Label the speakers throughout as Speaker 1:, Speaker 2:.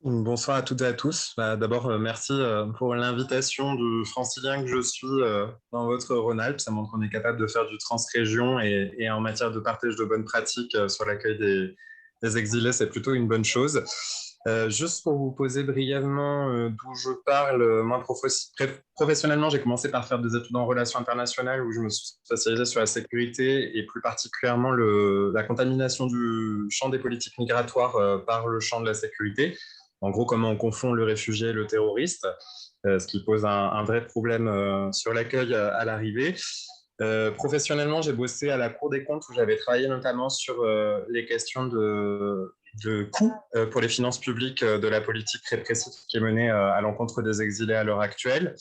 Speaker 1: Bonsoir à toutes et à tous. D'abord, merci pour l'invitation du francilien que je suis dans votre Rhône-Alpes. Ça montre qu'on est capable de faire du transrégion et en matière de partage de bonnes pratiques sur l'accueil des exilés, c'est plutôt une bonne chose. Juste pour vous poser brièvement d'où je parle, moi professionnellement, j'ai commencé par faire des études en relations internationales où je me suis spécialisé sur la sécurité et plus particulièrement la contamination du champ des politiques migratoires par le champ de la sécurité. En gros, comment on confond le réfugié et le terroriste, ce qui pose un vrai problème sur l'accueil à l'arrivée. Professionnellement, j'ai bossé à la Cour des comptes où j'avais travaillé notamment sur les questions de coûts pour les finances publiques de la politique répressive qui est menée à l'encontre des exilés à l'heure actuelle.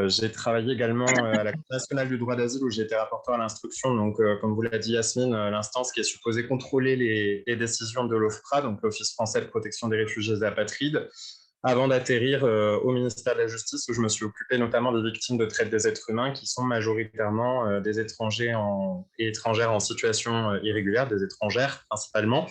Speaker 1: J'ai travaillé également à la Cour nationale du droit d'asile où j'ai été rapporteur à l'instruction. Donc, comme vous l'a dit Yasmine, l'instance qui est supposée contrôler les décisions de l'OFPRA, donc l'Office français de protection des réfugiés et apatrides, avant d'atterrir au ministère de la Justice où je me suis occupé notamment des victimes de traite des êtres humains qui sont majoritairement des étrangers et étrangères en situation irrégulière, des étrangères principalement.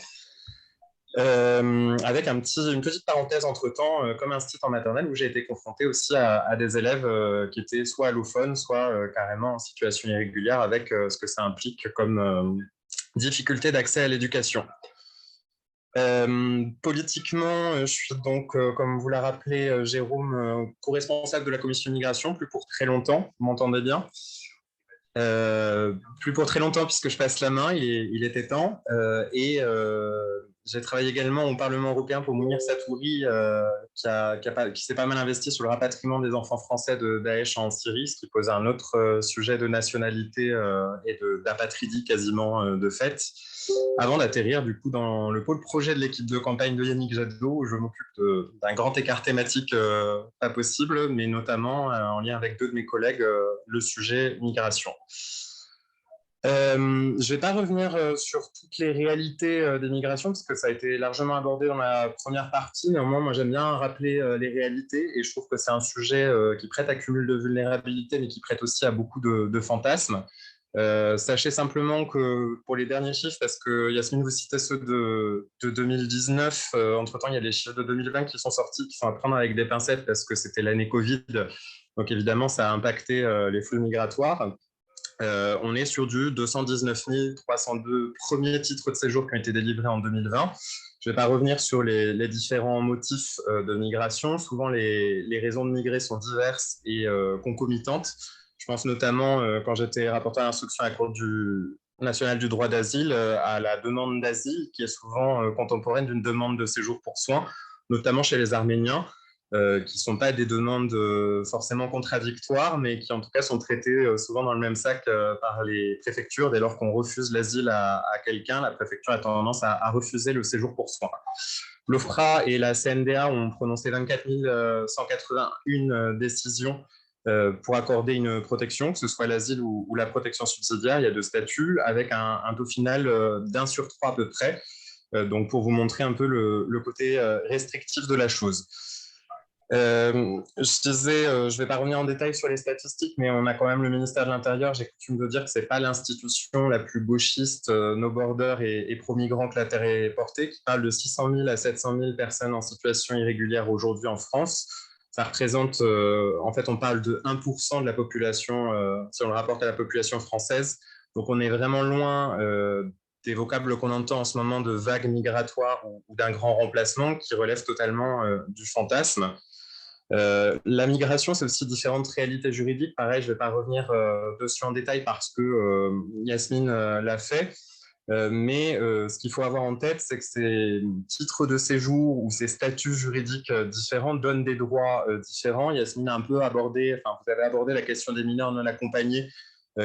Speaker 1: Avec une petite parenthèse entre-temps, comme un site en maternelle où j'ai été confronté aussi à des élèves qui étaient soit allophones, soit carrément en situation irrégulière avec ce que ça implique comme difficulté d'accès à l'éducation. Politiquement, je suis donc, comme vous l'a rappelé Jérôme, co-responsable de la commission migration, plus pour très longtemps, vous m'entendez bien plus pour très longtemps puisque je passe la main, il était temps. J'ai travaillé également au Parlement européen pour Mounir Satouri, qui s'est pas mal investi sur le rapatriement des enfants français de Daesh en Syrie, ce qui pose un autre sujet de nationalité et d'apatridie quasiment de fait, avant d'atterrir du coup dans le pôle projet de l'équipe de campagne de Yannick Jadot, où je m'occupe d'un grand écart thématique pas possible, mais notamment en lien avec deux de mes collègues, le sujet migration. Je ne vais pas revenir sur toutes les réalités des migrations, parce que ça a été largement abordé dans la première partie. Néanmoins, moi, j'aime bien rappeler les réalités, et je trouve que c'est un sujet qui prête à cumul de vulnérabilité, mais qui prête aussi à beaucoup de fantasmes. Sachez simplement que pour les derniers chiffres, parce que Yasmine, vous citez ceux de 2019, entre-temps, il y a les chiffres de 2020 qui sont sortis, qui sont à prendre avec des pincettes, parce que c'était l'année Covid. Donc évidemment, ça a impacté les flux migratoires. On est sur du 219 302 premiers titres de séjour qui ont été délivrés en 2020. Je ne vais pas revenir sur les différents motifs de migration. Souvent, les raisons de migrer sont diverses et concomitantes. Je pense notamment, quand j'étais rapporteur à l'instruction à la Cour nationale du droit d'asile, à la demande d'asile, qui est souvent contemporaine d'une demande de séjour pour soins, notamment chez les Arméniens, qui ne sont pas des demandes forcément contradictoires, mais qui en tout cas sont traitées souvent dans le même sac par les préfectures. Dès lors qu'on refuse l'asile à quelqu'un, la préfecture a tendance à refuser le séjour pour soins. L'OFPRA et la CNDA ont prononcé 24 181 décisions pour accorder une protection, que ce soit l'asile ou la protection subsidiaire. Il y a deux statuts, avec un taux final d'1 sur 3 à peu près. Donc, pour vous montrer un peu le côté restrictif de la chose. Je disais, je ne vais pas revenir en détail sur les statistiques, mais on a quand même le ministère de l'Intérieur. J'ai coutume de dire que ce n'est pas l'institution la plus gauchiste, no border et pro-migrant que la Terre ait portée, qui parle de 600 000 à 700 000 personnes en situation irrégulière aujourd'hui en France. Ça représente, en fait, on parle de 1% de la population, si on le rapporte à la population française. Donc, on est vraiment loin des vocables qu'on entend en ce moment de vagues migratoires ou d'un grand remplacement qui relève totalement du fantasme. La migration, c'est aussi différentes réalités juridiques. Pareil, je ne vais pas revenir dessus en détail parce que Yasmine l'a fait. Mais ce qu'il faut avoir en tête, c'est que ces titres de séjour ou ces statuts juridiques différents donnent des droits différents. Yasmine a un peu abordé, enfin, vous avez abordé la question des mineurs non accompagnés,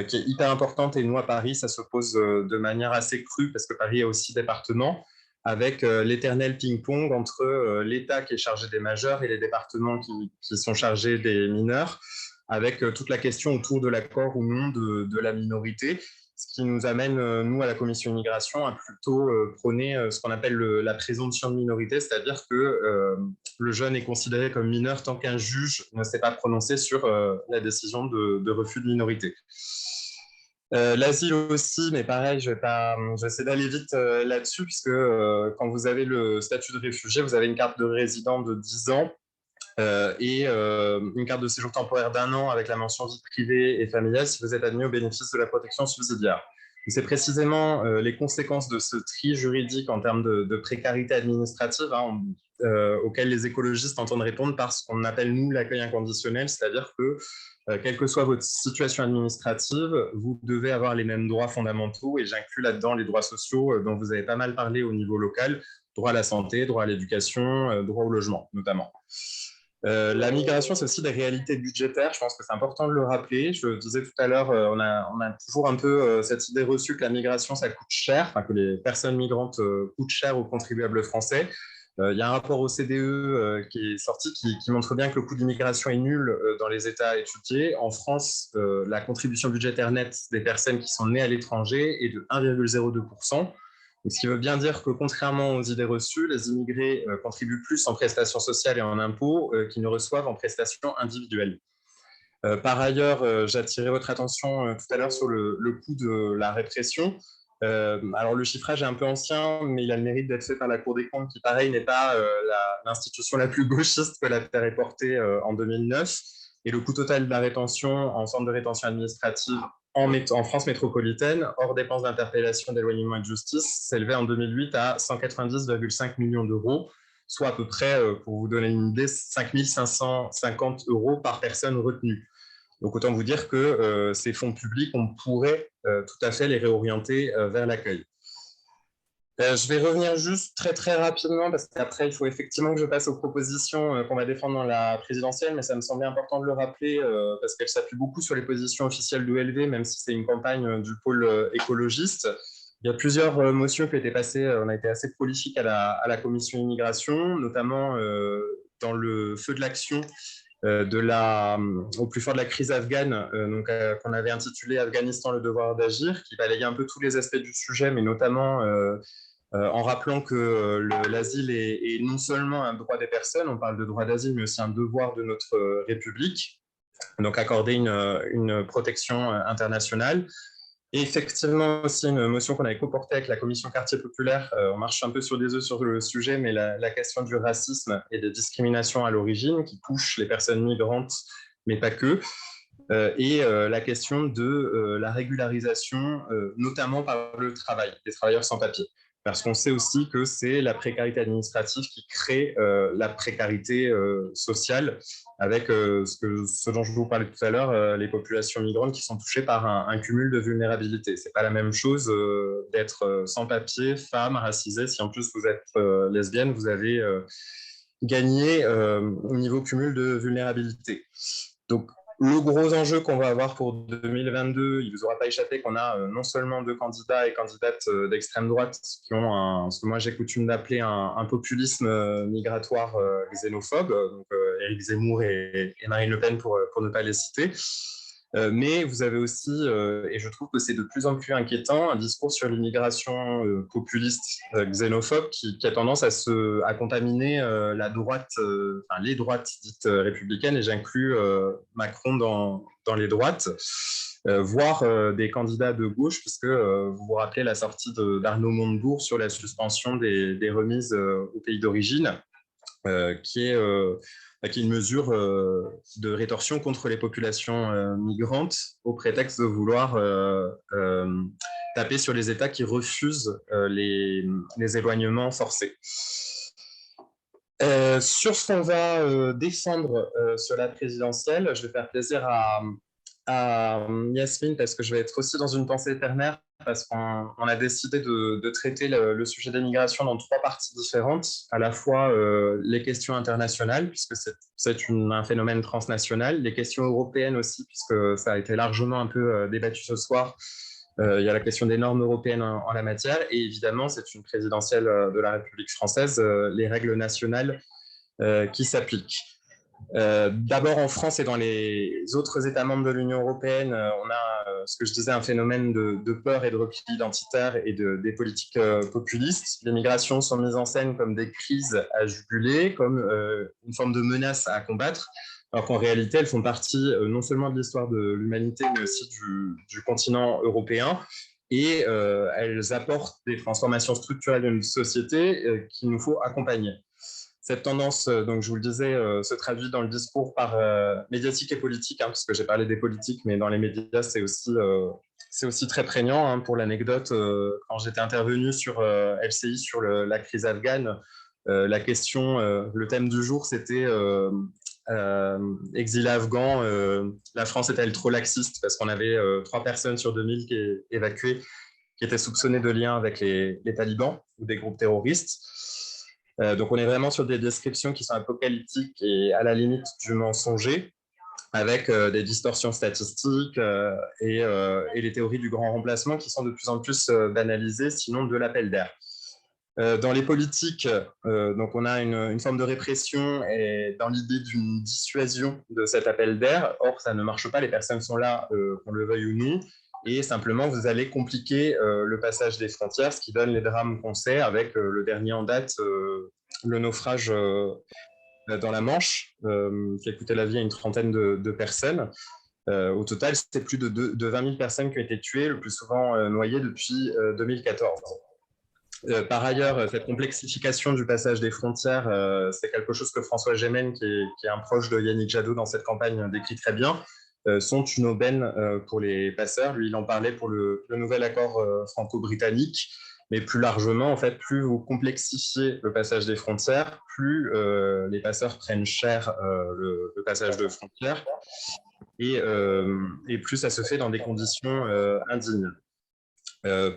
Speaker 1: qui est hyper importante. Et nous, à Paris, ça se pose de manière assez crue parce que Paris est aussi département, avec l'éternel ping-pong entre l'État qui est chargé des majeurs et les départements qui sont chargés des mineurs, avec toute la question autour de l'accord ou non de la minorité, ce qui nous amène, nous, à la commission immigration, à plutôt prôner ce qu'on appelle la présomption de minorité, c'est-à-dire que le jeune est considéré comme mineur tant qu'un juge ne s'est pas prononcé sur la décision de refus de minorité. L'asile aussi, mais pareil, je vais essayer d'aller vite là-dessus, puisque quand vous avez le statut de réfugié, vous avez une carte de résident de 10 ans et une carte de séjour temporaire d'un an avec la mention vie privée et familiale si vous êtes admis au bénéfice de la protection subsidiaire. C'est précisément les conséquences de ce tri juridique en termes de précarité administrative auxquelles les écologistes entendent répondre par ce qu'on appelle, nous, l'accueil inconditionnel, c'est-à-dire que quelle que soit votre situation administrative, vous devez avoir les mêmes droits fondamentaux, et j'inclus là-dedans les droits sociaux dont vous avez pas mal parlé au niveau local, droit à la santé, droit à l'éducation, droit au logement notamment. La migration, c'est aussi des réalités budgétaires. Je pense que c'est important de le rappeler. Je disais tout à l'heure, on a toujours un peu cette idée reçue que la migration, ça coûte cher, enfin, que les personnes migrantes coûtent cher aux contribuables français. Il y a un rapport au CDE qui est sorti qui montre bien que le coût de l'immigration est nul dans les États étudiés. En France, la contribution budgétaire nette des personnes qui sont nées à l'étranger est de 1,02%. Donc, ce qui veut bien dire que, contrairement aux idées reçues, les immigrés contribuent plus en prestations sociales et en impôts qu'ils ne reçoivent en prestations individuelles. Par ailleurs, j'attirais votre attention tout à l'heure sur le coût de la répression. Alors, le chiffrage est un peu ancien, mais il a le mérite d'être fait par la Cour des comptes, qui, pareil, n'est pas l'institution la plus gauchiste que l'affaire est portée en 2009. Et le coût total de la rétention en centre de rétention administrative en France métropolitaine, hors dépenses d'interpellation, d'éloignement et de justice, s'élevait en 2008 à 190,5 millions d'euros, soit à peu près, pour vous donner une idée, 5 550 euros par personne retenue. Donc, autant vous dire que ces fonds publics, on pourrait tout à fait les réorienter vers l'accueil. Je vais revenir juste très très rapidement parce qu'après il faut effectivement que je passe aux propositions qu'on va défendre dans la présidentielle, mais ça me semblait important de le rappeler parce qu'elle s'appuie beaucoup sur les positions officielles de l'ELV, même si c'est une campagne du pôle écologiste. Il y a plusieurs motions qui ont été passées, on a été assez prolifique à la commission immigration, notamment dans le feu de l'action au plus fort de la crise afghane, qu'on avait intitulé Afghanistan, le devoir d'agir, qui balayait un peu tous les aspects du sujet, mais notamment en rappelant que l'asile est non seulement un droit des personnes, on parle de droit d'asile, mais aussi un devoir de notre République, donc accorder une protection internationale. Et effectivement aussi une motion qu'on avait comportée avec la commission quartier populaire, on marche un peu sur des œufs sur le sujet, mais la question du racisme et des discriminations à l'origine qui touchent les personnes migrantes, mais pas que, et la question de la régularisation, notamment par le travail, des travailleurs sans papier. Parce qu'on sait aussi que c'est la précarité administrative qui crée la précarité sociale, avec ce dont je vous parlais tout à l'heure, les populations migrantes qui sont touchées par un cumul de vulnérabilité. Ce n'est pas la même chose d'être sans papier, femme, racisée. Si en plus vous êtes lesbienne, vous avez gagné au niveau cumul de vulnérabilité. Donc, le gros enjeu qu'on va avoir pour 2022, il ne vous aura pas échappé qu'on a non seulement deux candidats et candidates d'extrême droite qui ont ce que moi j'ai coutume d'appeler un populisme migratoire xénophobe, donc Éric Zemmour et Marine Le Pen pour ne pas les citer. Mais vous avez aussi, et je trouve que c'est de plus en plus inquiétant, un discours sur l'immigration populiste xénophobe qui a tendance à contaminer la droite, enfin, les droites dites républicaines, et j'inclus Macron dans les droites, voire des candidats de gauche, puisque vous vous rappelez la sortie d'Arnaud Montebourg sur la suspension des remises au pays d'origine, qui est une mesure de rétorsion contre les populations migrantes au prétexte de vouloir taper sur les États qui refusent les éloignements forcés. Sur ce qu'on va défendre sur la présidentielle, je vais faire plaisir à Yasmine parce que je vais être aussi dans une pensée ternaire parce qu'on a décidé de traiter le sujet des migrations dans trois parties différentes, à la fois les questions internationales, puisque c'est un phénomène transnational, les questions européennes aussi, puisque ça a été largement un peu débattu ce soir. Il y a la question des normes européennes en la matière, et évidemment, c'est une présidentielle de la République française, les règles nationales qui s'appliquent. D'abord en France et dans les autres États membres de l'Union européenne, on a ce que je disais, un phénomène de peur et de repli identitaire et des politiques populistes. Les migrations sont mises en scène comme des crises à juguler, comme une forme de menace à combattre, alors qu'en réalité, elles font partie non seulement de l'histoire de l'humanité, mais aussi du continent européen. Et elles apportent des transformations structurelles de notre société qu'il nous faut accompagner. Cette tendance, donc je vous le disais, se traduit dans le discours par médiatique et politique, hein, parce que j'ai parlé des politiques, mais dans les médias, c'est aussi très prégnant. Hein. Pour l'anecdote, quand j'étais intervenu sur LCI sur la crise afghane, la question, le thème du jour, c'était exilés afghans, la France est-elle trop laxiste? Parce qu'on avait 3 personnes sur 2000 qui évacuées qui étaient soupçonnées de liens avec les talibans ou des groupes terroristes. Donc on est vraiment sur des descriptions qui sont apocalyptiques et à la limite du mensonger, avec des distorsions statistiques et les théories du grand remplacement qui sont de plus en plus banalisées, sinon de l'appel d'air. Dans les politiques, donc on a une forme de répression et dans l'idée d'une dissuasion de cet appel d'air. Or, ça ne marche pas, les personnes sont là, qu'on le veuille ou non, et simplement, vous allez compliquer le passage des frontières, ce qui donne les drames qu'on sait, avec le dernier en date, le naufrage dans la Manche, qui a coûté la vie à une trentaine de personnes. Au total, c'était plus de 20 000 personnes qui ont été tuées, le plus souvent noyées depuis 2014. Par ailleurs, cette complexification du passage des frontières, c'est quelque chose que François Gémen, qui est un proche de Yannick Jadot dans cette campagne, décrit très bien, sont une aubaine pour les passeurs. Lui, il en parlait pour le nouvel accord franco-britannique, mais plus largement, en fait, plus vous complexifiez le passage des frontières, plus les passeurs prennent cher le passage de frontières, et plus ça se fait dans des conditions indignes.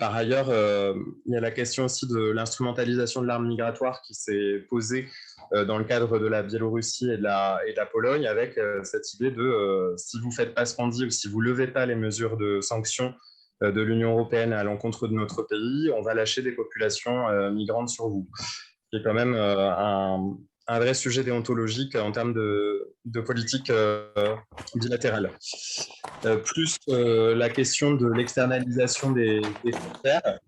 Speaker 1: Par ailleurs, il y a la question aussi de l'instrumentalisation de l'arme migratoire qui s'est posée dans le cadre de la Biélorussie et de la Pologne, avec cette idée de si vous ne faites pas ce qu'on dit ou si vous ne levez pas les mesures de sanctions de l'Union européenne à l'encontre de notre pays, on va lâcher des populations migrantes sur vous. C'est quand même un vrai sujet déontologique en termes de politique bilatérale. Plus la question de l'externalisation des frontières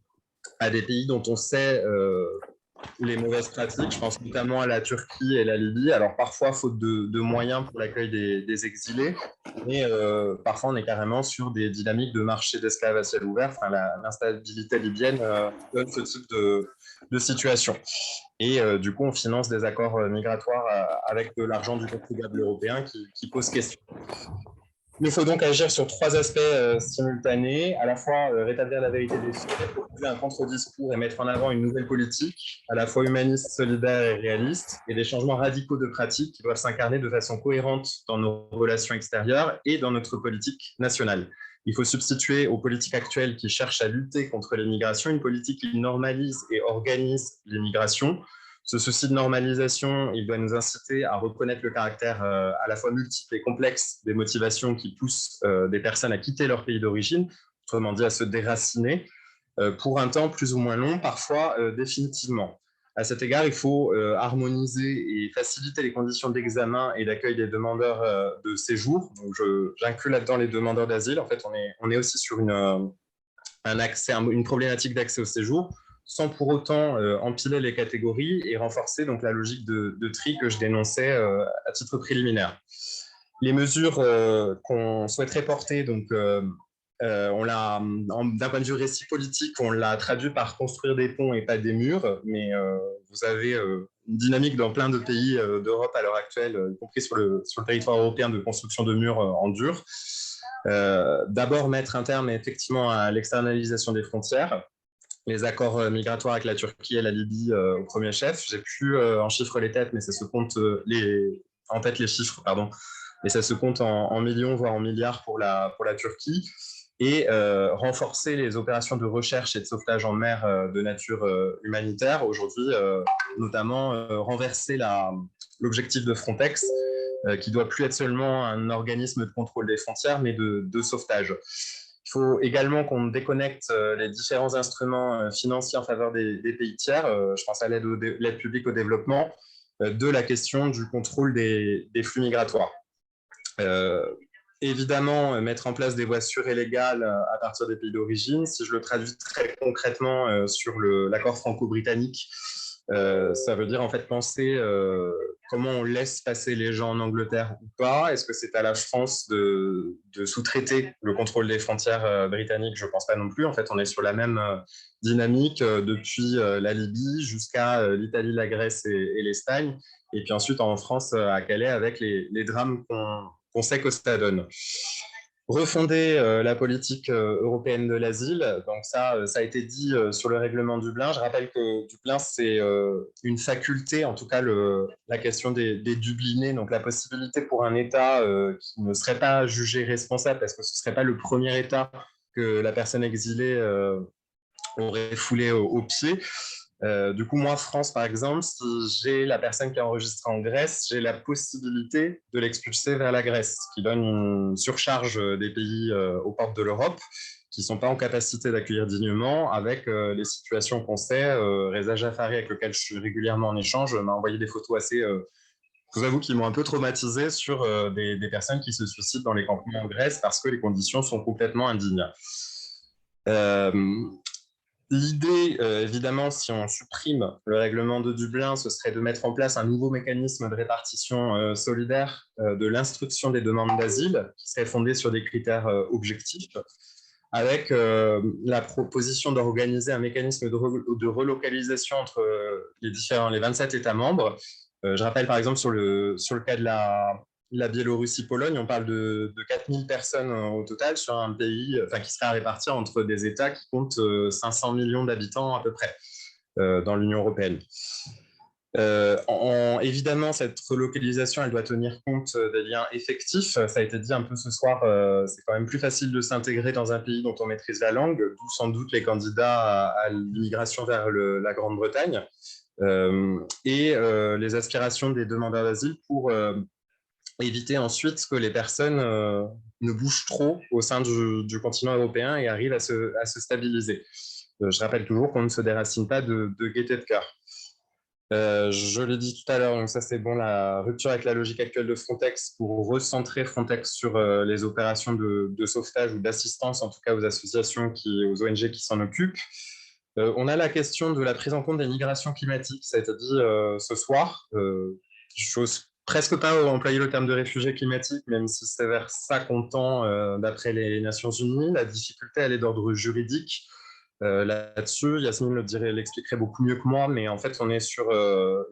Speaker 1: à des pays dont on sait les mauvaises pratiques. Je pense notamment à la Turquie et la Libye. Alors parfois, faute de moyens pour l'accueil des exilés, mais parfois on est carrément sur des dynamiques de marché d'esclaves à ciel ouvert. Enfin, l'instabilité libyenne donne ce type de situation. Et du coup, on finance des accords migratoires avec de l'argent du contribuable européen qui pose question. Il faut donc agir sur 3 aspects simultanés, à la fois rétablir la vérité des faits, proposer un contre-discours et mettre en avant une nouvelle politique, à la fois humaniste, solidaire et réaliste, et des changements radicaux de pratiques qui doivent s'incarner de façon cohérente dans nos relations extérieures et dans notre politique nationale. Il faut substituer aux politiques actuelles qui cherchent à lutter contre les migrations une politique qui normalise et organise les migrations. Ce souci de normalisation, il doit nous inciter à reconnaître le caractère à la fois multiple et complexe des motivations qui poussent des personnes à quitter leur pays d'origine, autrement dit à se déraciner, pour un temps plus ou moins long, parfois définitivement. À cet égard, il faut harmoniser et faciliter les conditions d'examen et d'accueil des demandeurs de séjour. Donc j'inclus là-dedans les demandeurs d'asile. En fait, on est aussi sur une problématique d'accès au séjour, sans pour autant empiler les catégories et renforcer donc la logique de tri que je dénonçais à titre préliminaire. Les mesures qu'on souhaiterait porter, donc d'un point de vue récit politique, on l'a traduit par construire des ponts et pas des murs, mais vous avez une dynamique dans plein de pays d'Europe à l'heure actuelle, y compris sur le territoire européen, de construction de murs en dur. D'abord mettre un terme effectivement à l'externalisation des frontières, les accords migratoires avec la Turquie et la Libye au premier chef. J'ai plus en chiffres les têtes, mais ça se compte en tête les chiffres, pardon, mais ça se compte en millions, voire en milliards pour la Turquie. Et renforcer les opérations de recherche et de sauvetage en mer de nature humanitaire. Aujourd'hui, notamment renverser l'objectif de Frontex, qui doit plus être seulement un organisme de contrôle des frontières, mais de sauvetage. Il faut également qu'on déconnecte les différents instruments financiers en faveur des pays tiers, je pense à l'aide publique au développement, de la question du contrôle des flux migratoires. Évidemment, mettre en place des voies sûres et légales à partir des pays d'origine. Si je le traduis très concrètement sur l'accord franco-britannique, ça veut dire en fait penser comment on laisse passer les gens en Angleterre ou pas? Est-ce que c'est à la France de sous-traiter le contrôle des frontières britanniques? Je ne pense pas non plus. En fait, on est sur la même dynamique depuis la Libye jusqu'à l'Italie, la Grèce et l'Espagne. Et puis ensuite en France, à Calais, avec les drames qu'on sait que ça donne. Refonder la politique européenne de l'asile. Donc ça a été dit sur le règlement Dublin. Je rappelle que Dublin, c'est une faculté, en tout cas la question des Dublinés, donc la possibilité pour un État qui ne serait pas jugé responsable, parce que ce ne serait pas le premier État que la personne exilée aurait foulé au pied. Du coup, moi, France, par exemple, si j'ai la personne qui est enregistrée en Grèce, j'ai la possibilité de l'expulser vers la Grèce, ce qui donne une surcharge des pays aux portes de l'Europe qui ne sont pas en capacité d'accueillir dignement, avec les situations qu'on sait. Reza Jaffari, avec lequel je suis régulièrement en échange, m'a envoyé des photos assez, je vous avoue, qui m'ont un peu traumatisé sur des personnes qui se suicident dans les campements en Grèce parce que les conditions sont complètement indignes. L'idée, évidemment, si on supprime le règlement de Dublin, ce serait de mettre en place un nouveau mécanisme de répartition solidaire de l'instruction des demandes d'asile, qui serait fondé sur des critères objectifs, avec la proposition d'organiser un mécanisme de relocalisation entre les 27 États membres. Je rappelle par exemple sur le cas de la Biélorussie-Pologne, on parle de 4000 personnes au total sur un pays qui serait à répartir entre des États qui comptent 500 millions d'habitants à peu près dans l'Union européenne. Évidemment, cette relocalisation, elle doit tenir compte des liens effectifs. Ça a été dit un peu ce soir, c'est quand même plus facile de s'intégrer dans un pays dont on maîtrise la langue, d'où sans doute les candidats à l'immigration vers la Grande-Bretagne et les aspirations des demandeurs d'asile pour éviter ensuite que les personnes ne bougent trop au sein du continent européen et arrivent à se stabiliser. Je rappelle toujours qu'on ne se déracine pas de gaieté de cœur. Je l'ai dit tout à l'heure, donc ça c'est bon, la rupture avec la logique actuelle de Frontex pour recentrer Frontex sur les opérations de sauvetage ou d'assistance, en tout cas aux associations, aux ONG qui s'en occupent. On a la question de la prise en compte des migrations climatiques, ça a été dit ce soir. J'ose presque pas employer le terme de réfugiés climatiques, même si c'est vers ça qu'on tend d'après les Nations Unies. La difficulté, elle est d'ordre juridique. Là-dessus, Yasmine l'expliquerait beaucoup mieux que moi, mais en fait, on est sur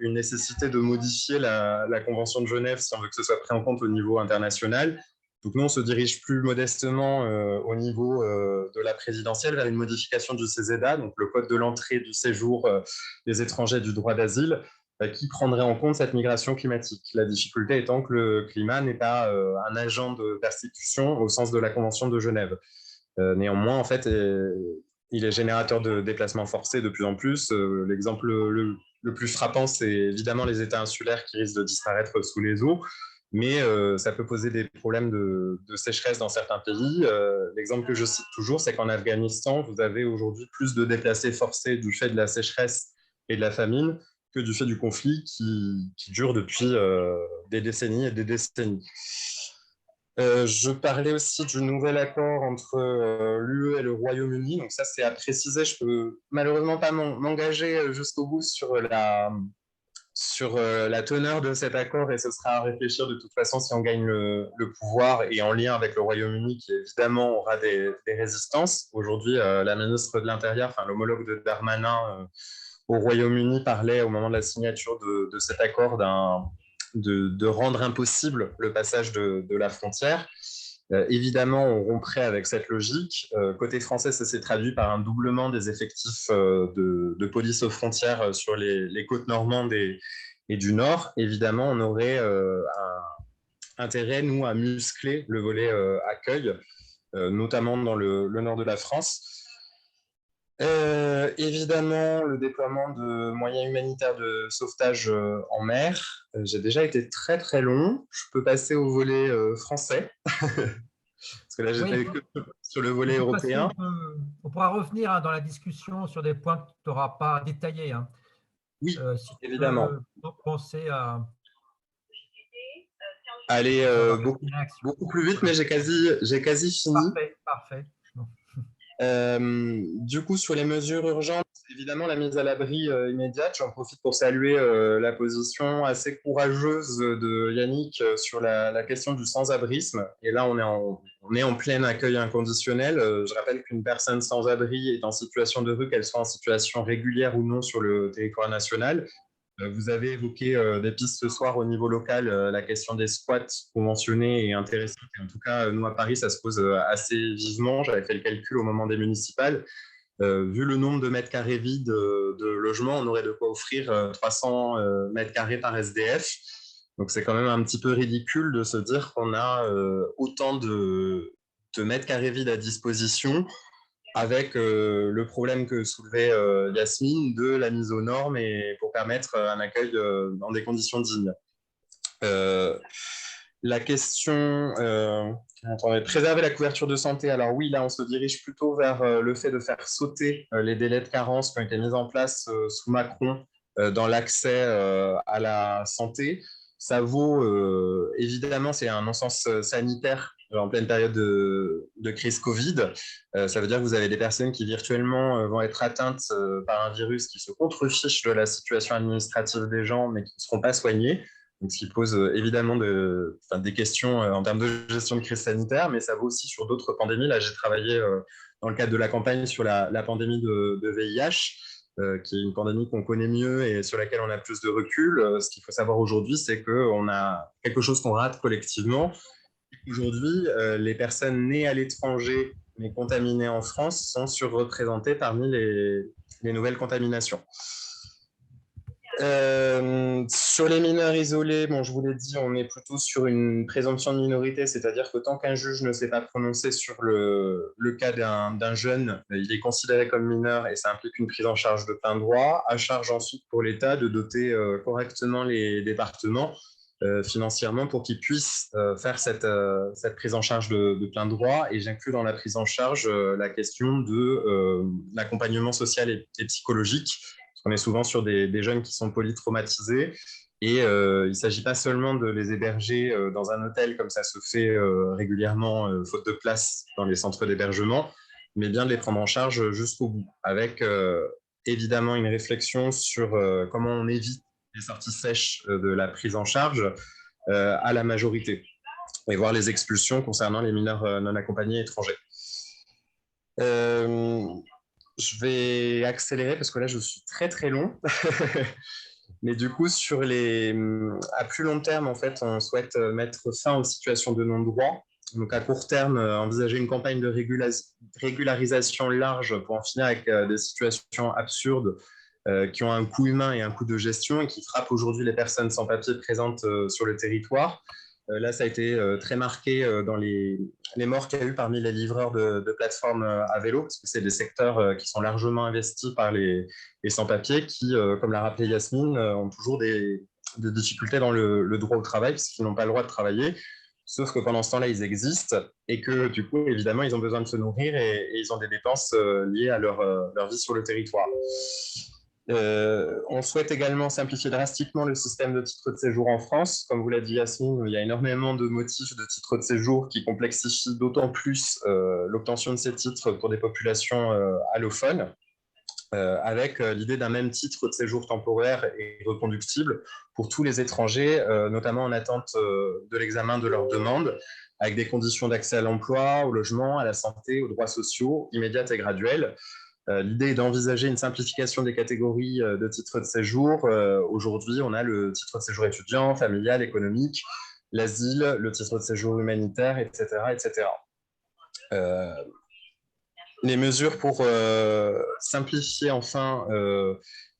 Speaker 1: une nécessité de modifier la Convention de Genève si on veut que ce soit pris en compte au niveau international. Donc nous, on se dirige plus modestement au niveau de la présidentielle vers une modification du CESEDA, donc le code de l'entrée du séjour des étrangers du droit d'asile, qui prendrait en compte cette migration climatique. La difficulté étant que le climat n'est pas un agent de persécution au sens de la Convention de Genève. Néanmoins, en fait, il est générateur de déplacements forcés de plus en plus. L'exemple le plus frappant, c'est évidemment les États insulaires qui risquent de disparaître sous les eaux, mais ça peut poser des problèmes de sécheresse dans certains pays. L'exemple que je cite toujours, c'est qu'en Afghanistan, vous avez aujourd'hui plus de déplacés forcés du fait de la sécheresse et de la famine que du fait du conflit qui dure depuis des décennies et des décennies. Je parlais aussi du nouvel accord entre l'UE et le Royaume-Uni. Donc ça, c'est à préciser. Je peux malheureusement pas m'engager jusqu'au bout sur la teneur de cet accord, et ce sera à réfléchir de toute façon si on gagne le pouvoir et en lien avec le Royaume-Uni qui évidemment aura des résistances. Aujourd'hui, la ministre de l'Intérieur, enfin l'homologue de Darmanin au Royaume-Uni parlait au moment de la signature de cet accord de rendre impossible le passage de la frontière. Évidemment, on romprait avec cette logique. Côté français, ça s'est traduit par un doublement des effectifs de police aux frontières sur les côtes normandes et du Nord. Évidemment, on aurait intérêt, nous, à muscler le volet accueil, notamment dans le nord de la France. Évidemment, le déploiement de moyens humanitaires de sauvetage en mer. J'ai déjà été très très long. Je peux passer au volet français, parce que là j'étais que sur le volet européen.
Speaker 2: On pourra revenir dans la discussion sur des points que tu n'auras pas détaillés.
Speaker 1: Oui,
Speaker 2: si
Speaker 1: évidemment.
Speaker 2: Tu peux penser à
Speaker 1: aller beaucoup plus vite, mais j'ai quasi fini.
Speaker 2: Parfait.
Speaker 1: Du coup, sur les mesures urgentes, évidemment, la mise à l'abri immédiate, j'en profite pour saluer la position assez courageuse de Yannick sur la question du sans-abrisme. Et là, on est en plein accueil inconditionnel. Je rappelle qu'une personne sans abri est en situation de rue, qu'elle soit en situation régulière ou non sur le territoire national. Vous avez évoqué des pistes ce soir au niveau local. La question des squats conventionnés est intéressante. Et en tout cas, nous à Paris, ça se pose assez vivement. J'avais fait le calcul au moment des municipales. Vu le nombre de mètres carrés vides de logements, on aurait de quoi offrir 300 mètres carrés par SDF. Donc c'est quand même un petit peu ridicule de se dire qu'on a autant de mètres carrés vides à disposition avec le problème que soulevait Yasmine de la mise aux normes et pour permettre un accueil dans des conditions dignes. La question, attendez, préserver la couverture de santé. Alors oui, là, on se dirige plutôt vers le fait de faire sauter les délais de carence qui ont été mis en place sous Macron dans l'accès à la santé. Ça vaut, évidemment, c'est un non-sens sanitaire en pleine période de crise Covid. Ça veut dire que vous avez des personnes qui virtuellement vont être atteintes par un virus qui se contrefiche de la situation administrative des gens, mais qui ne seront pas soignées. Donc, ce qui pose évidemment des questions en termes de gestion de crise sanitaire, mais ça vaut aussi sur d'autres pandémies. Là, j'ai travaillé dans le cadre de la campagne sur la pandémie de VIH, qui est une pandémie qu'on connaît mieux et sur laquelle on a plus de recul. Ce qu'il faut savoir aujourd'hui, c'est qu'on a quelque chose qu'on rate collectivement. Aujourd'hui, les personnes nées à l'étranger mais contaminées en France sont surreprésentées parmi les nouvelles contaminations. Sur les mineurs isolés, bon, je vous l'ai dit, on est plutôt sur une présomption de minorité, c'est-à-dire que tant qu'un juge ne s'est pas prononcé sur le cas d'un jeune, il est considéré comme mineur et ça implique une prise en charge de plein droit. À charge ensuite pour l'État de doter correctement les départements financièrement pour qu'ils puissent faire cette prise en charge de plein droit. Et j'inclus dans la prise en charge la question de l'accompagnement social et psychologique. On est souvent sur des jeunes qui sont polytraumatisés et il ne s'agit pas seulement de les héberger dans un hôtel comme ça se fait régulièrement, faute de place dans les centres d'hébergement, mais bien de les prendre en charge jusqu'au bout, avec évidemment une réflexion sur comment on évite les sorties sèches de la prise en charge à la majorité, et voir les expulsions concernant les mineurs non accompagnés étrangers. Je vais accélérer parce que là, je suis très, très long. Mais du coup, à plus long terme, en fait, on souhaite mettre fin aux situations de non-droit. Donc, à court terme, envisager une campagne de régularisation large pour en finir avec des situations absurdes qui ont un coût humain et un coût de gestion et qui frappent aujourd'hui les personnes sans papier présentes sur le territoire. Là, ça a été très marqué dans les morts qu'il y a eu parmi les livreurs de plateformes à vélo, parce que c'est des secteurs qui sont largement investis par les sans-papiers qui, comme l'a rappelé Yasmine, ont toujours des difficultés dans le droit au travail, parce qu'ils n'ont pas le droit de travailler, sauf que pendant ce temps-là, ils existent, et que du coup, évidemment, ils ont besoin de se nourrir, et ils ont des dépenses liées à leur vie sur le territoire. On souhaite également simplifier drastiquement le système de titres de séjour en France. Comme vous l'a dit Yasmine, il y a énormément de motifs de titres de séjour qui complexifient d'autant plus l'obtention de ces titres pour des populations allophones, avec l'idée d'un même titre de séjour temporaire et reconductible pour tous les étrangers, notamment en attente de l'examen de leur demande, avec des conditions d'accès à l'emploi, au logement, à la santé, aux droits sociaux, immédiates et graduelles. L'idée est d'envisager une simplification des catégories de titres de séjour. Aujourd'hui, on a le titre de séjour étudiant, familial, économique, l'asile, le titre de séjour humanitaire, etc. etc. Les mesures pour simplifier enfin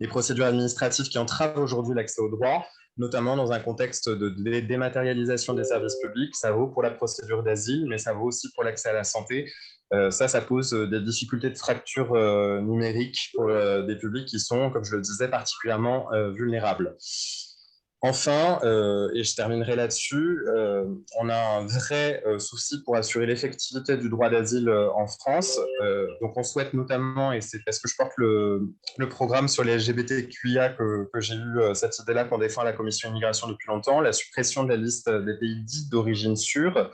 Speaker 1: les procédures administratives qui entravent aujourd'hui l'accès au droit, notamment dans un contexte de dématérialisation des services publics. Ça vaut pour la procédure d'asile, mais ça vaut aussi pour l'accès à la santé. Ça pose des difficultés de fracture numérique pour des publics qui sont, comme je le disais, particulièrement vulnérables. Enfin, et je terminerai là-dessus, on a un vrai souci pour assurer l'effectivité du droit d'asile en France. Donc, on souhaite notamment, et c'est parce que je porte le programme sur les LGBTQIA que j'ai eu cette idée-là qu'on défend à la Commission immigration depuis longtemps, la suppression de la liste des pays dits d'origine sûre,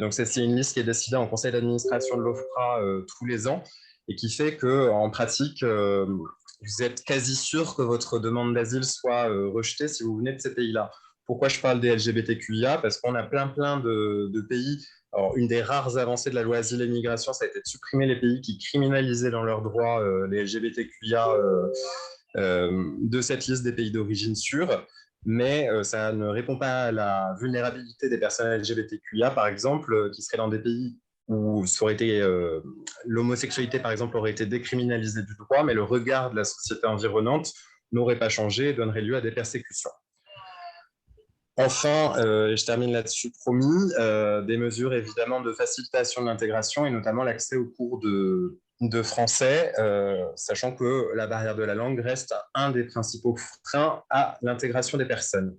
Speaker 1: Donc, c'est une liste qui est décidée en conseil d'administration de l'OFPRA tous les ans et qui fait qu'en pratique, vous êtes quasi sûr que votre demande d'asile soit rejetée si vous venez de ces pays-là. Pourquoi je parle des LGBTQIA? Parce qu'on a plein de pays. Alors, une des rares avancées de la loi asile et migration, ça a été de supprimer les pays qui criminalisaient dans leurs droits les LGBTQIA de cette liste des pays d'origine sûre, mais ça ne répond pas à la vulnérabilité des personnes LGBTQIA, par exemple, qui seraient dans des pays où ça aurait été l'homosexualité, par exemple, aurait été décriminalisée du droit, mais le regard de la société environnante n'aurait pas changé et donnerait lieu à des persécutions. Enfin, je termine là-dessus, promis, des mesures évidemment de facilitation de l'intégration et notamment l'accès aux cours de français, sachant que la barrière de la langue reste un des principaux freins à l'intégration des personnes.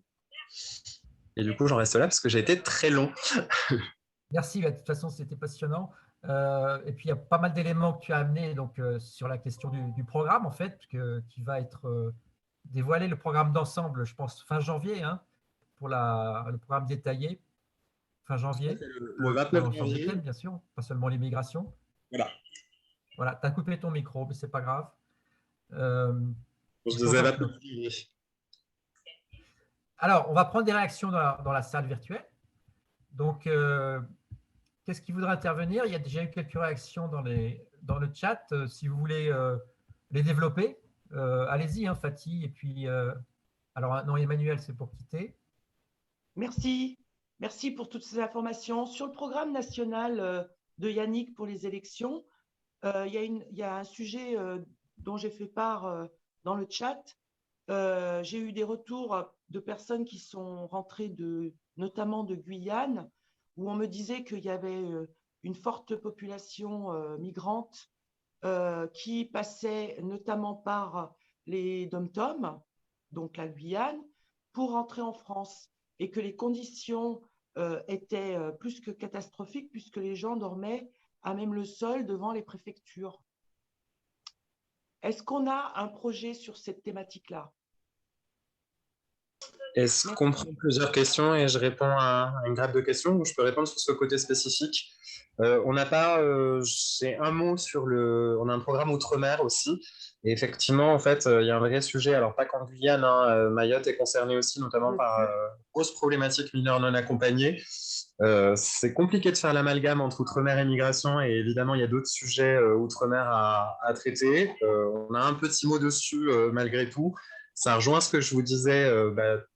Speaker 1: Et du coup, j'en reste là parce que j'ai été très long.
Speaker 2: Merci, de toute façon, c'était passionnant. Et puis, il y a pas mal d'éléments que tu as amenés donc, sur la question du programme, en fait, qui va être dévoilé, le programme d'ensemble, je pense, fin janvier, hein, pour le programme détaillé, fin janvier,
Speaker 1: Le
Speaker 2: pour
Speaker 1: 29
Speaker 2: l'ensemble des
Speaker 1: janvier.
Speaker 2: thèmes, bien sûr, pas seulement l'immigration.
Speaker 1: Voilà.
Speaker 2: Voilà, tu as coupé ton micro, mais ce n'est pas grave.
Speaker 1: Je vous avais appelé.
Speaker 2: Alors, on va prendre des réactions dans la salle virtuelle. Donc, qu'est-ce qui voudrait intervenir? Il y a déjà eu quelques réactions dans le chat. Si vous voulez les développer, allez-y, hein, Fatih. Et puis, alors, non, Emmanuel, c'est pour quitter.
Speaker 3: Merci. Merci pour toutes ces informations. Sur le programme national de Yannick pour les élections, il y a un sujet dont j'ai fait part dans le chat. J'ai eu des retours de personnes qui sont rentrées notamment de Guyane, où on me disait qu'il y avait une forte population migrante qui passait notamment par les DOM-TOM, donc la Guyane, pour rentrer en France, et que les conditions étaient plus que catastrophiques puisque les gens dormaient à même le sol devant les préfectures. Est-ce qu'on a un projet sur cette thématique-là?
Speaker 1: Est-ce qu'on prend plusieurs questions et je réponds à une grappe de questions ou je peux répondre sur ce côté spécifique? On n'a pas, j'ai un mot sur on a un programme Outre-mer aussi. Et effectivement, en fait, il y a un vrai sujet. Alors, pas qu'en Guyane, hein, Mayotte est concernée aussi, notamment par grosse problématique mineurs non accompagnés. C'est compliqué de faire l'amalgame entre Outre-mer et migration. Et évidemment, il y a d'autres sujets Outre-mer à traiter. On a un petit mot dessus malgré tout. Ça rejoint ce que je vous disais,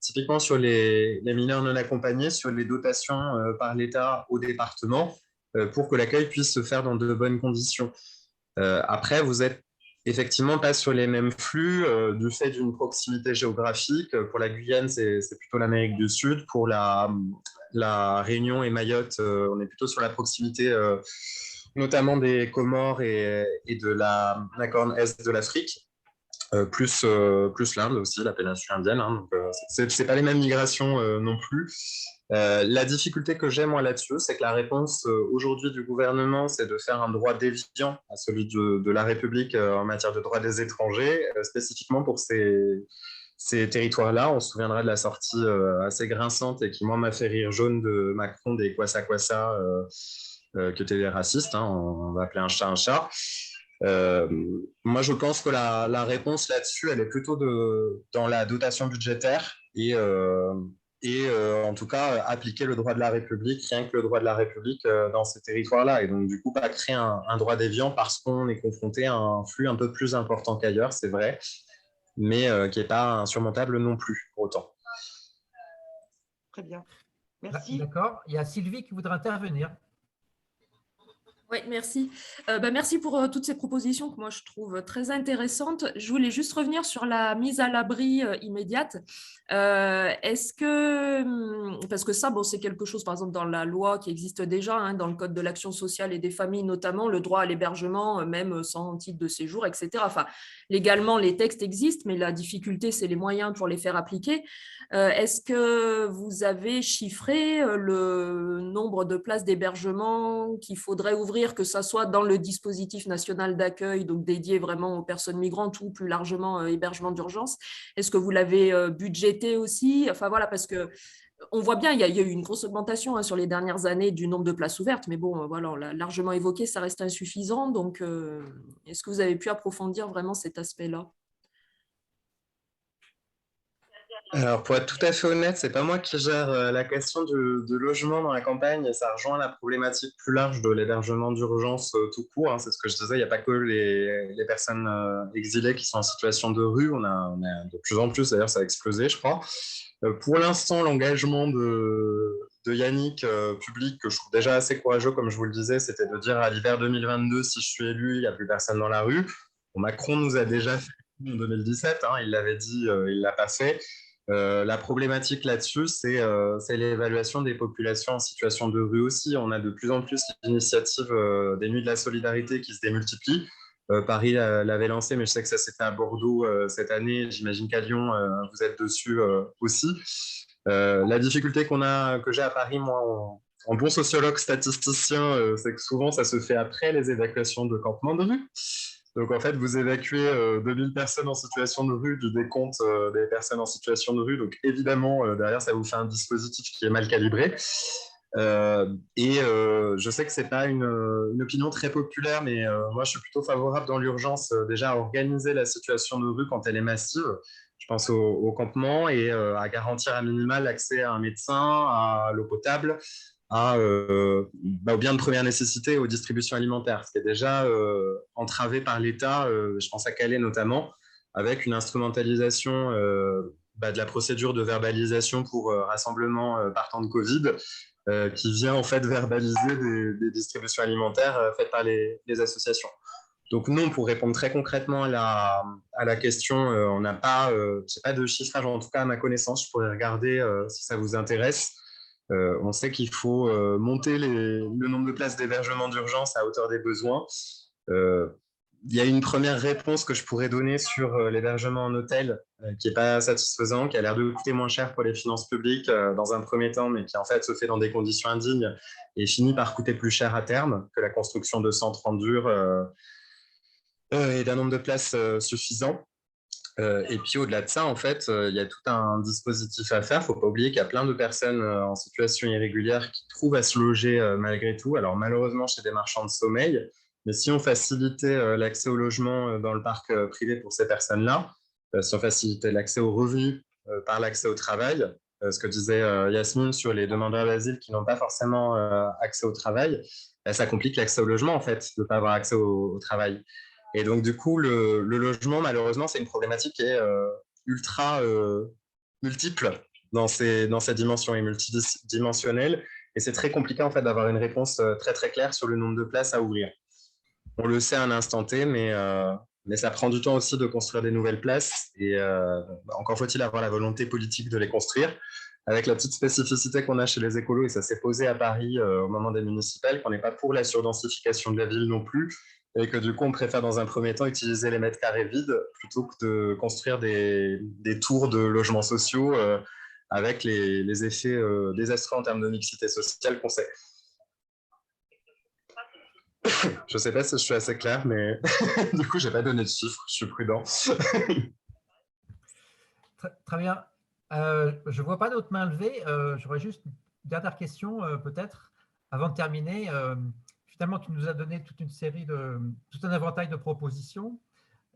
Speaker 1: typiquement sur les mineurs non accompagnés, sur les dotations par l'État au département, pour que l'accueil puisse se faire dans de bonnes conditions. Après, vous êtes effectivement pas sur les mêmes flux du fait d'une proximité géographique. Pour la Guyane, c'est plutôt l'Amérique du Sud. Pour la Réunion et Mayotte, on est plutôt sur la proximité notamment des Comores et de la Corne Est de l'Afrique. Plus l'Inde aussi, la péninsule indienne. Hein, donc, c'est pas les mêmes migrations non plus. La difficulté que j'ai moi là-dessus, c'est que la réponse aujourd'hui du gouvernement, c'est de faire un droit déviant à celui de la République en matière de droit des étrangers, spécifiquement pour ces territoires-là. On se souviendra de la sortie assez grinçante et qui, moi, m'a fait rire jaune de Macron des Kwassa Kwassa qui étaient des racistes. Hein, on va appeler un chat un chat. Moi, je pense que la réponse là-dessus, elle est plutôt dans la dotation budgétaire et en tout cas appliquer le droit de la République, rien que le droit de la République dans ces territoires-là. Et donc, du coup, pas créer un droit déviant parce qu'on est confronté à un flux un peu plus important qu'ailleurs, c'est vrai, mais qui n'est pas insurmontable non plus, pour autant.
Speaker 3: Très bien. Merci.
Speaker 2: D'accord. Il y a Sylvie qui voudrait intervenir.
Speaker 4: Oui, merci. Merci pour toutes ces propositions que moi je trouve très intéressantes. Je voulais juste revenir sur la mise à l'abri immédiate. Est-ce que, parce que ça, bon, c'est quelque chose, par exemple, dans la loi qui existe déjà, hein, dans le Code de l'action sociale et des familles, notamment le droit à l'hébergement, même sans titre de séjour, etc. Enfin, légalement, les textes existent, mais la difficulté, c'est les moyens pour les faire appliquer. Est-ce que vous avez chiffré le nombre de places d'hébergement qu'il faudrait ouvrir, que ça soit dans le dispositif national d'accueil, donc dédié vraiment aux personnes migrantes ou plus largement hébergement d'urgence? Est-ce que vous l'avez budgété aussi? Enfin voilà, parce que on voit bien, il y a eu une grosse augmentation sur les dernières années du nombre de places ouvertes, mais bon, voilà, on l'a largement évoqué, ça reste insuffisant. Donc, est-ce que vous avez pu approfondir vraiment cet aspect-là?
Speaker 1: Alors, pour être tout à fait honnête, c'est pas moi qui gère la question du logement dans la campagne et ça rejoint la problématique plus large de l'hébergement d'urgence tout court, hein. C'est ce que je disais, il n'y a pas que les personnes exilées qui sont en situation de rue. On a de plus en plus, d'ailleurs, ça a explosé, je crois. Pour l'instant, l'engagement de Yannick public, que je trouve déjà assez courageux, comme je vous le disais, c'était de dire à l'hiver 2022, si je suis élu, il n'y a plus personne dans la rue. Bon, Macron nous a déjà fait en 2017, hein, il l'avait dit, il ne l'a pas fait. La problématique là-dessus, c'est l'évaluation des populations en situation de rue aussi. On a de plus en plus l'initiative des Nuits de la Solidarité qui se démultiplient. Paris l'avait lancé, mais je sais que ça s'est fait à Bordeaux cette année. J'imagine qu'à Lyon, vous êtes dessus aussi. La difficulté que j'ai à Paris, moi, en bon sociologue statisticien, c'est que souvent, ça se fait après les évacuations de campements de rue. Donc, en fait, vous évacuez 2000 personnes en situation de rue du décompte des personnes en situation de rue. Donc, évidemment, derrière, ça vous fait un dispositif qui est mal calibré. Je sais que ce n'est pas une opinion très populaire, mais moi, je suis plutôt favorable dans l'urgence déjà à organiser la situation de rue quand elle est massive. Je pense au campement et à garantir à minima l'accès à un médecin, à l'eau potable, aux biens de première nécessité, aux distributions alimentaires, ce qui est déjà entravé par l'État, je pense à Calais notamment, avec une instrumentalisation de la procédure de verbalisation pour rassemblement partant de Covid, qui vient en fait verbaliser des distributions alimentaires faites par les associations. Donc non, pour répondre très concrètement à la question, on n'a pas, j'ai pas de chiffrage, en tout cas à ma connaissance, je pourrais regarder si ça vous intéresse. On sait qu'il faut monter le nombre de places d'hébergement d'urgence à hauteur des besoins. Il y a une première réponse que je pourrais donner sur l'hébergement en hôtel qui n'est pas satisfaisant, qui a l'air de coûter moins cher pour les finances publiques dans un premier temps, mais qui en fait se fait dans des conditions indignes et finit par coûter plus cher à terme que la construction de centres en dur et d'un nombre de places suffisant. Et puis au-delà de ça, en fait, il y a tout un dispositif à faire. Il ne faut pas oublier qu'il y a plein de personnes en situation irrégulière qui trouvent à se loger malgré tout. Alors malheureusement chez des marchands de sommeil, mais si on facilitait l'accès au logement dans le parc privé pour ces personnes-là, si on facilitait l'accès aux revenus par l'accès au travail, ce que disait Yasmine sur les demandeurs d'asile qui n'ont pas forcément accès au travail, ça complique l'accès au logement en fait, de ne pas avoir accès au travail. Et donc, du coup, le logement, malheureusement, c'est une problématique qui est ultra multiple dans sa dimension et multidimensionnelle. Et c'est très compliqué, en fait, d'avoir une réponse très, très claire sur le nombre de places à ouvrir. On le sait à un instant T, mais ça prend du temps aussi de construire des nouvelles places. Et encore faut-il avoir la volonté politique de les construire. Avec la petite spécificité qu'on a chez les écolos, et ça s'est posé à Paris au moment des municipales, qu'on n'est pas pour la surdensification de la ville non plus, et que du coup, on préfère dans un premier temps utiliser les mètres carrés vides plutôt que de construire des tours de logements sociaux avec les effets désastreux en termes de mixité sociale qu'on sait. Je ne sais pas si je suis assez clair, mais du coup, je n'ai pas donné de chiffres, je suis prudent.
Speaker 2: Très bien. Je ne vois pas d'autres mains levées. J'aurais juste une dernière question, peut-être, avant de terminer. Finalement, tu nous as donné tout un éventail de propositions.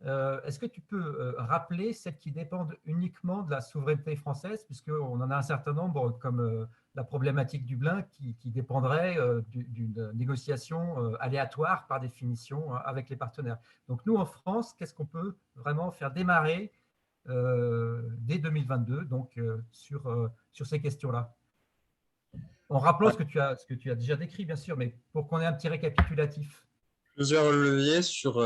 Speaker 2: Est-ce que tu peux rappeler celles qui dépendent uniquement de la souveraineté française, puisqu'on en a un certain nombre, comme la problématique Dublin, qui dépendrait d'une négociation aléatoire par définition avec les partenaires. Donc nous, en France, qu'est-ce qu'on peut vraiment faire démarrer dès 2022 donc, sur ces questions-là? En rappelant ce que tu as déjà décrit, bien sûr, mais pour qu'on ait un petit récapitulatif.
Speaker 1: Plusieurs leviers sur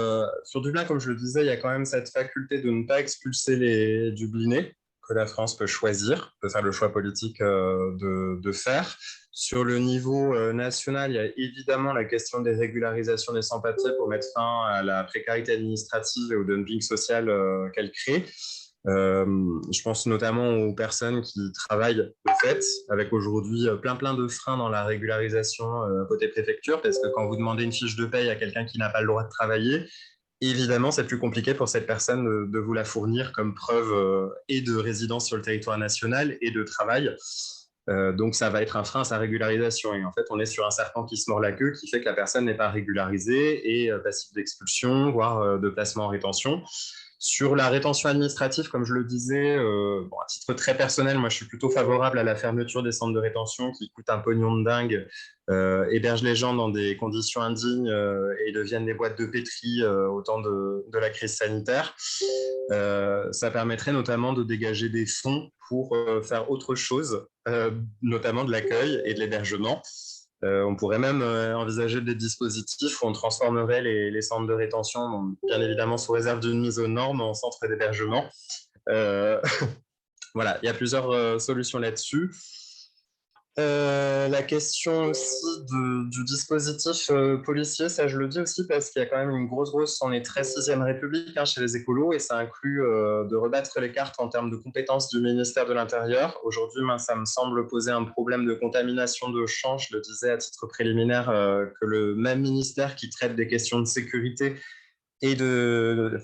Speaker 1: Dublin, comme je le disais, il y a quand même cette faculté de ne pas expulser les Dublinés, que la France peut choisir, peut faire le choix politique de faire. Sur le niveau national, il y a évidemment la question des régularisations des sans-papiers pour mettre fin à la précarité administrative et au dumping social qu'elle crée. Je pense notamment aux personnes qui travaillent de fait, avec aujourd'hui plein de freins dans la régularisation côté préfecture, parce que quand vous demandez une fiche de paye à quelqu'un qui n'a pas le droit de travailler, évidemment, c'est plus compliqué pour cette personne de vous la fournir comme preuve et de résidence sur le territoire national et de travail. Donc, ça va être un frein à sa régularisation. Et en fait, on est sur un serpent qui se mord la queue, qui fait que la personne n'est pas régularisée et passible d'expulsion, voire de placement en rétention. Sur la rétention administrative, comme je le disais, à titre très personnel, moi je suis plutôt favorable à la fermeture des centres de rétention qui coûtent un pognon de dingue, hébergent les gens dans des conditions indignes et deviennent des boîtes de pétri au temps de la crise sanitaire. Ça permettrait notamment de dégager des fonds pour faire autre chose, notamment de l'accueil et de l'hébergement. On pourrait même envisager des dispositifs où on transformerait les centres de rétention, bon, bien évidemment sous réserve d'une mise aux normes, en centres d'hébergement. Voilà, il y a plusieurs solutions là-dessus. La question aussi du dispositif policier, ça je le dis aussi parce qu'il y a quand même une grosse, on est très 6e République chez les écolos et ça inclut de rebattre les cartes en termes de compétences du ministère de l'Intérieur. Aujourd'hui, ça me semble poser un problème de contamination de champ. Je le disais à titre préliminaire que le même ministère qui traite des questions de sécurité et que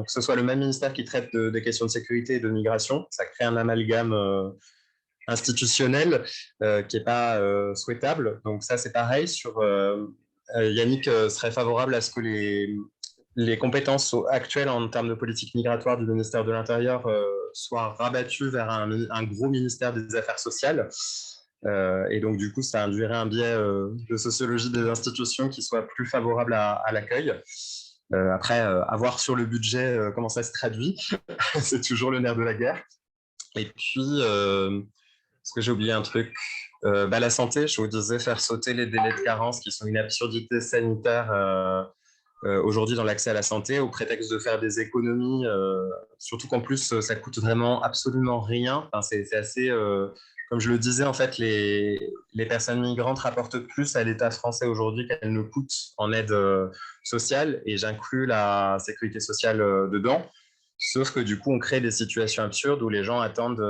Speaker 1: ce soit le même ministère qui traite des questions de sécurité et de migration, ça crée un amalgame institutionnel qui n'est pas souhaitable. Donc ça, c'est pareil. Yannick serait favorable à ce que les compétences actuelles en termes de politique migratoire du ministère de l'Intérieur soient rabattues vers un gros ministère des Affaires sociales. Et donc, du coup, ça induirait un biais de sociologie des institutions qui soit plus favorable à l'accueil. Après, à voir sur le budget comment ça se traduit. C'est toujours le nerf de la guerre. Et puis, est-ce que j'ai oublié un truc? La santé, je vous disais, faire sauter les délais de carence qui sont une absurdité sanitaire aujourd'hui dans l'accès à la santé au prétexte de faire des économies, surtout qu'en plus, ça coûte vraiment absolument rien. Enfin, c'est assez... comme je le disais, en fait, les personnes migrantes rapportent plus à l'État français aujourd'hui qu'elles ne coûtent en aide sociale, et j'inclus la sécurité sociale dedans. Sauf que du coup, on crée des situations absurdes où les gens attendent,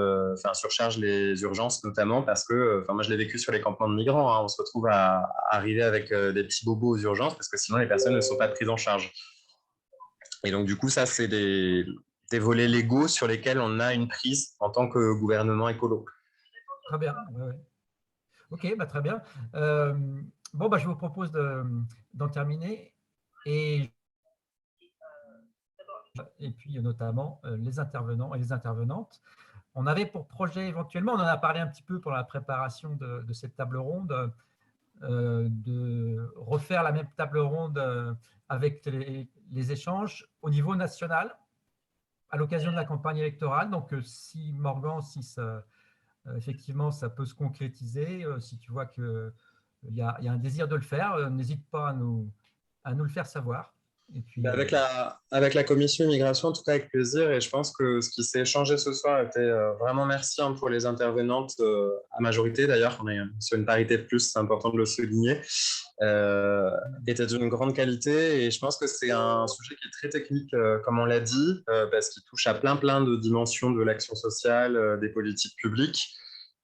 Speaker 1: surchargent les urgences notamment parce que, moi je l'ai vécu sur les campements de migrants, on se retrouve à arriver avec des petits bobos aux urgences parce que sinon les personnes ne sont pas prises en charge. Et donc du coup, ça c'est des volets légaux sur lesquels on a une prise en tant que gouvernement écolo.
Speaker 2: Très bien. Ouais. Ok, très bien. Je vous propose d'en terminer et puis notamment les intervenants et les intervenantes. On avait pour projet éventuellement, on en a parlé un petit peu pour la préparation de cette table ronde, de refaire la même table ronde avec les échanges au niveau national à l'occasion de la campagne électorale. Donc, si Morgan, effectivement, ça peut se concrétiser, si tu vois qu'il y a un désir de le faire, n'hésite pas à nous le faire savoir. Et puis,
Speaker 1: avec la commission immigration, en tout cas avec plaisir. Et je pense que ce qui s'est échangé ce soir était vraiment merci pour les intervenantes, à majorité d'ailleurs. On est sur une parité de plus, c'est important de le souligner. Était d'une grande qualité. Et je pense que c'est un sujet qui est très technique, comme on l'a dit, parce qu'il touche à plein de dimensions de l'action sociale, des politiques publiques.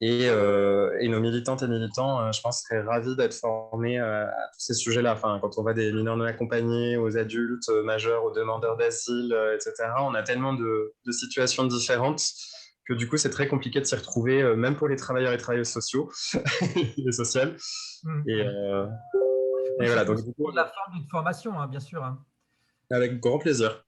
Speaker 1: Et nos militantes et militants, je pense, seraient ravis d'être formés à tous ces sujets-là. Enfin, quand on va des mineurs non accompagnés, aux adultes majeurs, aux demandeurs d'asile, etc., on a tellement de situations différentes que du coup, c'est très compliqué de s'y retrouver, même pour les travailleurs et travailleuses sociaux et sociales. Et voilà. Donc, du coup,
Speaker 2: la forme d'une formation, bien sûr.
Speaker 1: Avec grand plaisir.